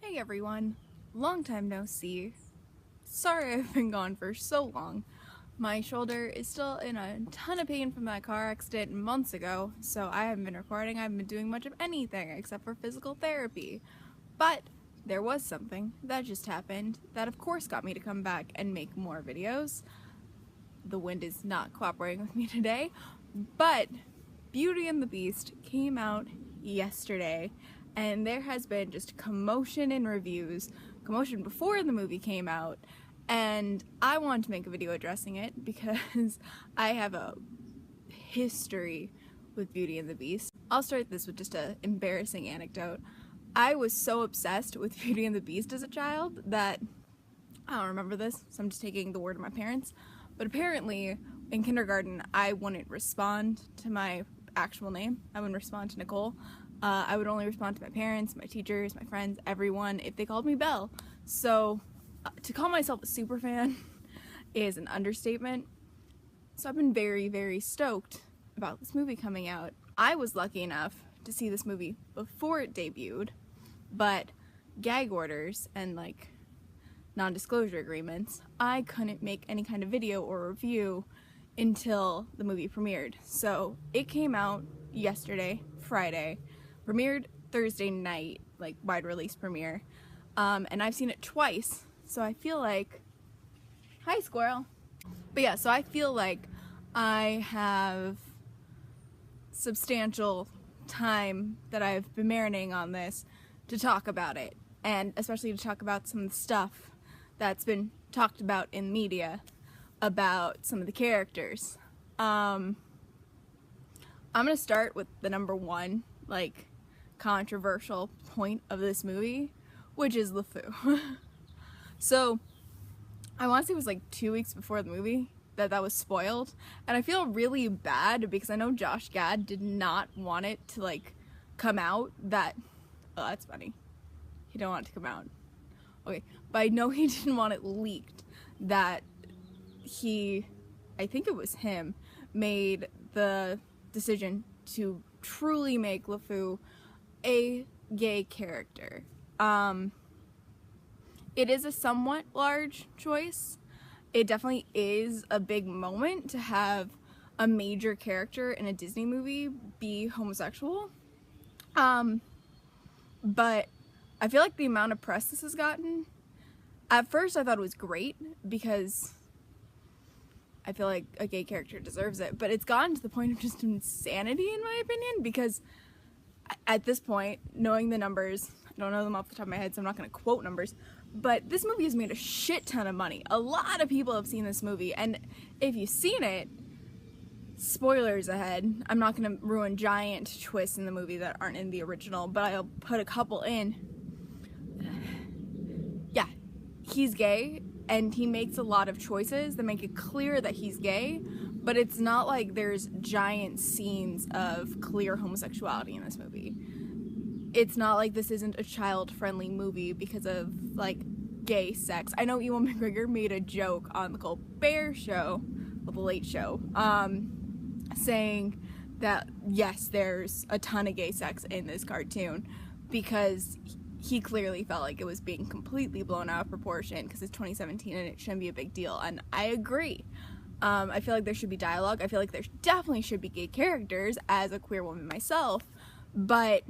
Hey everyone, long time no see. Sorry I've been gone for so long. My shoulder is still in a ton of pain from that car accident months ago, so I haven't been recording. I haven't been doing much of anything except for physical therapy. But there was something that just happened that of course got me to come back and make more videos. The wind is not cooperating with me today, but Beauty and the Beast came out yesterday. And there has been just commotion in reviews, commotion before the movie came out, and I wanted to make a video addressing it because I have a history with Beauty and the Beast. I'll start this with just an embarrassing anecdote. I was so obsessed with Beauty and the Beast as a child that, I don't remember this, so I'm just taking the word of my parents, but apparently in kindergarten I wouldn't respond to my actual name. I wouldn't respond to Nicole. I would only respond to my parents, my teachers, my friends, everyone, if they called me Belle. So to call myself a super fan is an understatement. So I've been very, very stoked about this movie coming out. I was lucky enough to see this movie before it debuted, but gag orders and like non-disclosure agreements, I couldn't make any kind of video or review until the movie premiered. So it came out yesterday, Friday, premiered Thursday night, like wide release premiere, and I've seen it twice, so I feel like, hi squirrel, but yeah, so I feel like I have substantial time that I've been marinating on this to talk about it, and especially to talk about some of the stuff that's been talked about in media about some of the characters. I'm gonna start with the number one, like, controversial point of this movie, which is LeFou. So I want to say it was like 2 weeks before the movie that was spoiled, and I feel really bad because I know Josh Gad did not want it to like come out that, oh that's funny, he didn't want it to come out, okay, but I know he didn't want it leaked that he, I think it was him, made the decision to truly make LeFou a gay character. It is a somewhat large choice. It definitely is a big moment to have a major character in a Disney movie be homosexual. But I feel like the amount of press this has gotten, at first I thought it was great because I feel like a gay character deserves it, but it's gotten to the point of just insanity in my opinion, because at this point, knowing the numbers, I don't know them off the top of my head, so I'm not going to quote numbers, but this movie has made a shit ton of money. A lot of people have seen this movie, and if you've seen it, spoilers ahead, I'm not going to ruin giant twists in the movie that aren't in the original, but I'll put a couple in. Yeah, he's gay, and he makes a lot of choices that make it clear that he's gay, but it's not like there's giant scenes of clear homosexuality in this movie. It's not like this isn't a child-friendly movie because of, like, gay sex. I know Ewan McGregor made a joke on the Colbert Show, well, the Late Show, saying that, yes, there's a ton of gay sex in this cartoon, because he clearly felt like it was being completely blown out of proportion because it's 2017 and it shouldn't be a big deal, and I agree. I feel like there should be dialogue. I feel like there definitely should be gay characters as a queer woman myself, but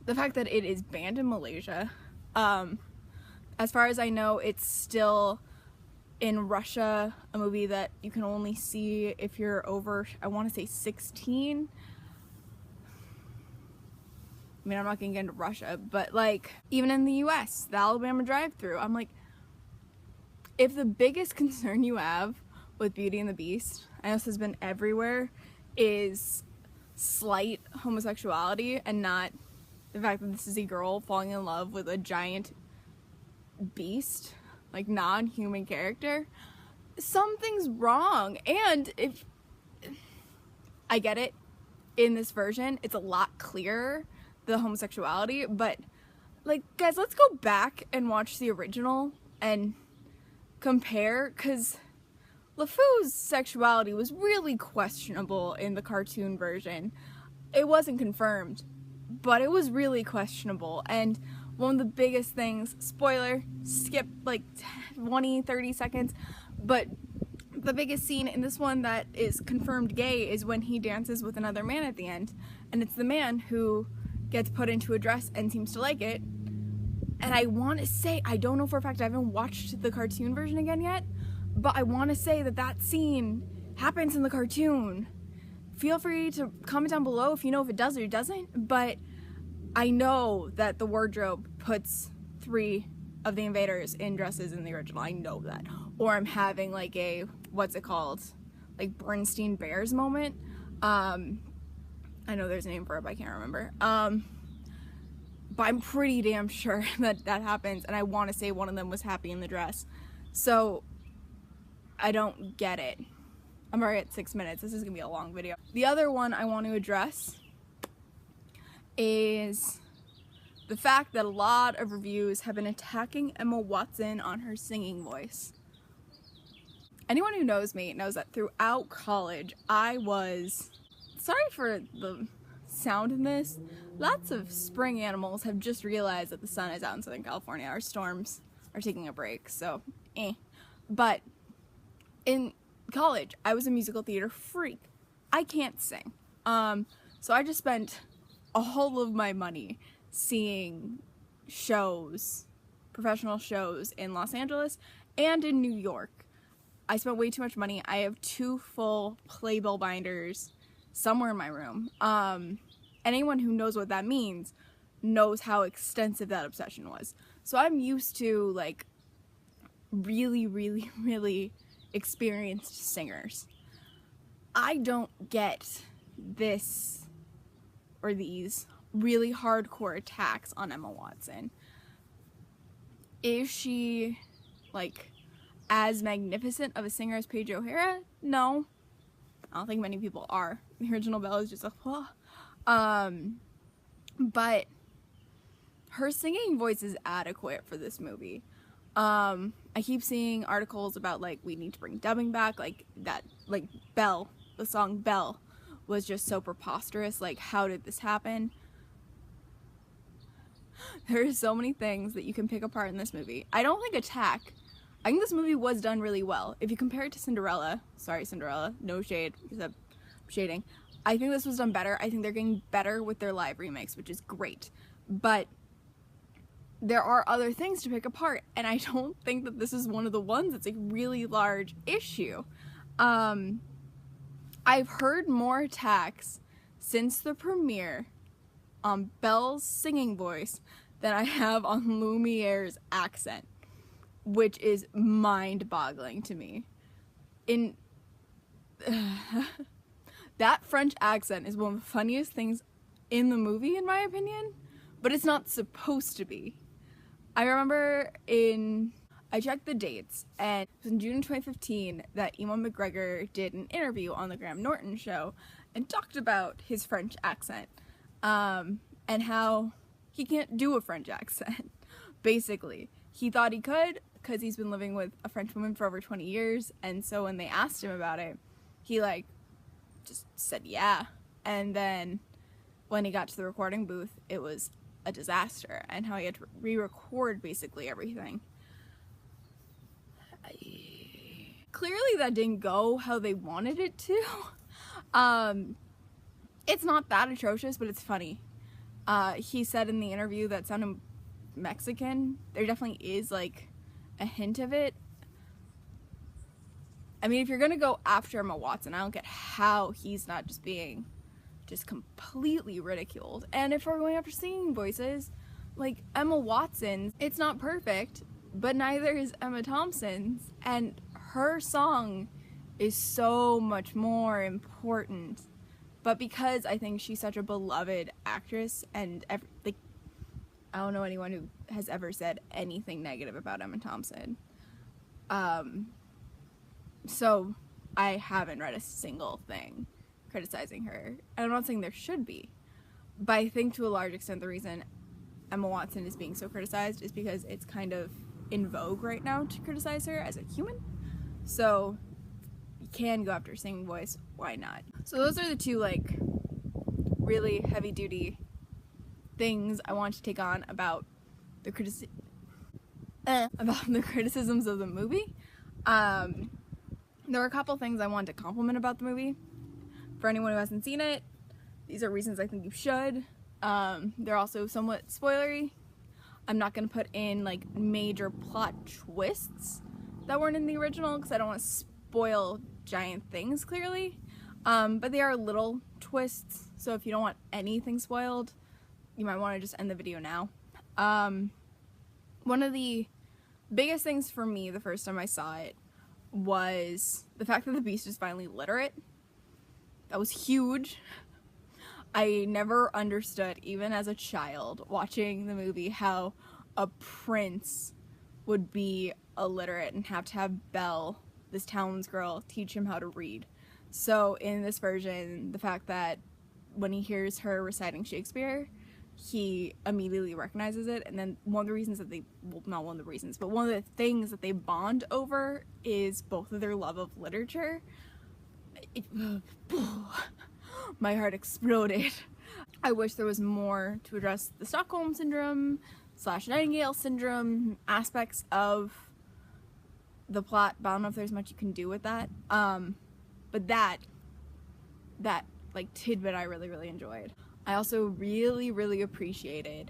the fact that it is banned in Malaysia, as far as I know, it's still in Russia, a movie that you can only see if you're over, I want to say 16. I mean, I'm not gonna get into Russia, but like, even in the US, the Alabama drive-thru, I'm like, if the biggest concern you have with Beauty and the Beast, I know this has been everywhere, is slight homosexuality and not the fact that this is a girl falling in love with a giant beast, like non-human character, something's wrong. And if, I get it, in this version, it's a lot clearer, the homosexuality, but like, guys, let's go back and watch the original and compare, because LeFou's sexuality was really questionable in the cartoon version. It wasn't confirmed, but it was really questionable, and one of the biggest things, spoiler, skip like 20-30 seconds, but the biggest scene in this one that is confirmed gay is when he dances with another man at the end, and it's the man who gets put into a dress and seems to like it. And I want to say, I don't know for a fact, I haven't watched the cartoon version again yet, but I want to say that that scene happens in the cartoon. Feel free to comment down below if you know if it does or it doesn't, but I know that the wardrobe puts 3 of the invaders in dresses in the original. I know that. Or I'm having like a, what's it called? Like Bernstein Bears moment. I know there's a name for it, but I can't remember. But I'm pretty damn sure that that happens, and I want to say one of them was happy in the dress. So I don't get it. I'm already at 6 minutes. This is gonna be a long video. The other one I want to address is the fact that a lot of reviews have been attacking Emma Watson on her singing voice. Anyone who knows me knows that throughout college I was, sorry for the sound in this, lots of spring animals have just realized that the sun is out in Southern California. Our storms are taking a break, so But in college, I was a musical theater freak. I can't sing. So I just spent all of my money seeing shows, professional shows in Los Angeles and in New York. I spent way too much money. I have 2 full playbill binders somewhere in my room. Anyone who knows what that means knows how extensive that obsession was. So I'm used to like really, really, really experienced singers. I don't get this or these really hardcore attacks on Emma Watson. Is she like as magnificent of a singer as Paige O'Hara? No. I don't think many people are. The original Belle is just like, oh. But her singing voice is adequate for this movie. I keep seeing articles about like we need to bring dubbing back, like that, like Belle, the song Belle was just so preposterous. Like, how did this happen? There are so many things that you can pick apart in this movie. I don't think attack. I think this movie was done really well. If you compare it to Cinderella, sorry Cinderella, no shade, because I'm shading. I think this was done better. I think they're getting better with their live remix, which is great. But there are other things to pick apart, and I don't think that this is one of the ones that's a really large issue. I've heard more attacks since the premiere on Belle's singing voice than I have on Lumiere's accent, which is mind-boggling to me. That French accent is one of the funniest things in the movie, in my opinion, but it's not supposed to be. I remember I checked the dates, and it was in June 2015 that Ewan McGregor did an interview on the Graham Norton show and talked about his French accent, and how he can't do a French accent, basically. He thought he could because he's been living with a French woman for over 20 years, and so when they asked him about it, he like just said yeah, and then when he got to the recording booth, it was a disaster, and how he had to re-record basically everything. Clearly that didn't go how they wanted it to. It's not that atrocious, but it's funny. He said in the interview that sounded Mexican. There definitely is like a hint of it. I mean, if you're gonna go after Emma Watson, I don't get how he's not just being just completely ridiculed. And if we're going after singing voices, like Emma Watson's, it's not perfect, but neither is Emma Thompson's, and her song is so much more important. But because I think she's such a beloved actress, and like, I don't know anyone who has ever said anything negative about Emma Thompson. So I haven't read a single thing criticizing her. I'm not saying there should be, but I think to a large extent the reason Emma Watson is being so criticized is because it's kind of in vogue right now to criticize her as a human. So you can go after her singing voice, why not? So those are the two like really heavy duty things I want to take on about the about the criticisms of the movie. There were a couple things I wanted to compliment about the movie. For anyone who hasn't seen it, these are reasons I think you should. They're also somewhat spoilery. I'm not going to put in like major plot twists that weren't in the original because I don't want to spoil giant things clearly. But they are little twists, so if you don't want anything spoiled, you might want to just end the video now. One of the biggest things for me the first time I saw it was the fact that the Beast is finally literate. That was huge. I never understood, even as a child watching the movie, how a prince would be illiterate and have to have Belle, this townsgirl, teach him how to read. So in this version, the fact that when he hears her reciting Shakespeare, he immediately recognizes it, and then one of the reasons that not one of the reasons, but one of the things that they bond over is both of their love of literature. My heart exploded. I wish there was more to address the Stockholm Syndrome / Nightingale Syndrome aspects of the plot, but I don't know if there's much you can do with that. But that like tidbit I really enjoyed. I also really appreciated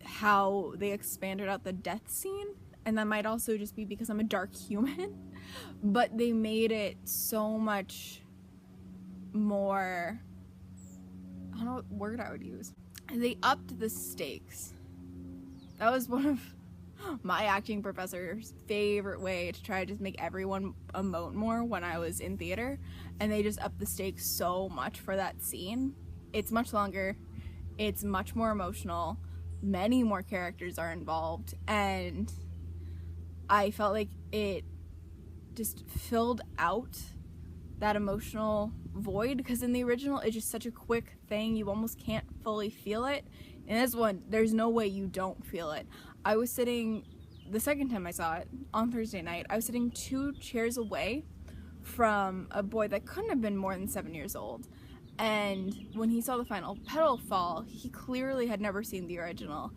how they expanded out the death scene, and that might also just be because I'm a dark human, but they made it so much more, I don't know what word I would use. They upped the stakes. That was one of my acting professor's favorite way to try to just make everyone emote more when I was in theater, and they just upped the stakes so much for that scene. It's much longer, it's much more emotional, many more characters are involved, and I felt like it just filled out that emotional void, because in the original it's just such a quick thing, you almost can't fully feel it. In this one, there's no way you don't feel it. I was sitting, the second time I saw it, on Thursday night, I was sitting 2 chairs away from a boy that couldn't have been more than 7 years old. And when he saw the final petal fall, he clearly had never seen the original.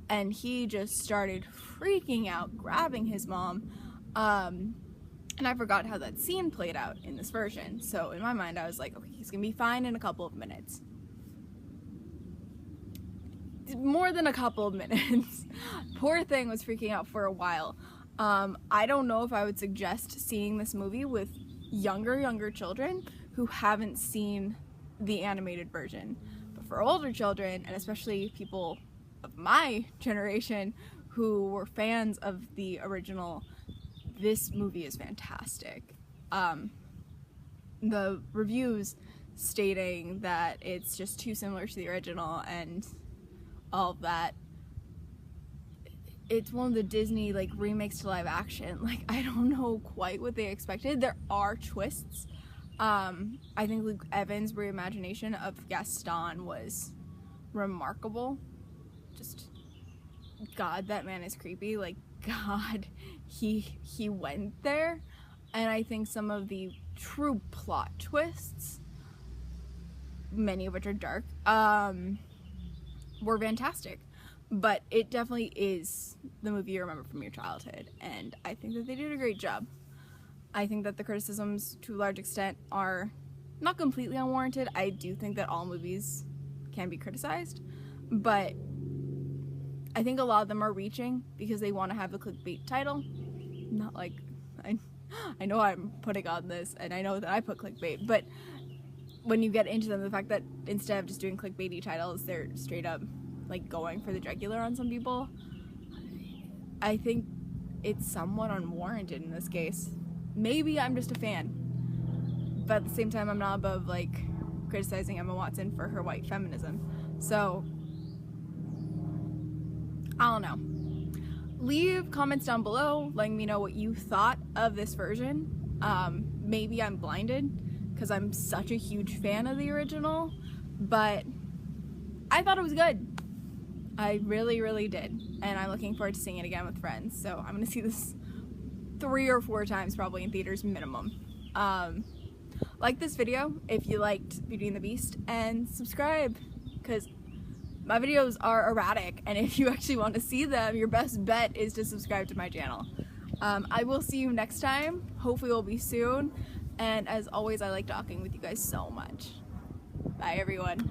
And he just started freaking out, grabbing his mom. And I forgot how that scene played out in this version. So in my mind, I was like, okay, he's gonna be fine in a couple of minutes. More than a couple of minutes. Poor thing was freaking out for a while. I don't know if I would suggest seeing this movie with younger children who haven't seen the animated version. But for older children, and especially people of my generation who were fans of the original, this movie is fantastic. The reviews stating that it's just too similar to the original and all of that. It's one of the Disney like remakes to live action. Like, I don't know quite what they expected. There are twists. I think Luke Evans' reimagination of Gaston was remarkable. Just, God, that man is creepy. Like, God, he went there. And I think some of the true plot twists, many of which are dark, were fantastic. But it definitely is the movie you remember from your childhood, and I think that they did a great job. I think that the criticisms, to a large extent, are not completely unwarranted. I do think that all movies can be criticized, but I think a lot of them are reaching because they want to have a clickbait title. Not like, I know I'm putting on this, and I know that I put clickbait, but when you get into them, the fact that instead of just doing clickbaity titles, they're straight up like going for the jugular on some people, I think it's somewhat unwarranted in this case. Maybe I'm just a fan, but at the same time I'm not above like criticizing Emma Watson for her white feminism. So I don't know. Leave comments down below letting me know what you thought of this version. Maybe I'm blinded because I'm such a huge fan of the original, but I thought it was good. I really did, and I'm looking forward to seeing it again with friends. So I'm gonna see this 3 or 4 times probably in theaters minimum. Like this video if you liked Beauty and the Beast, and subscribe because My videos are erratic, and if you actually want to see them, your best bet is to subscribe to my channel. I will see you next time. Hopefully it will be soon. And as always, I like talking with you guys so much. Bye everyone.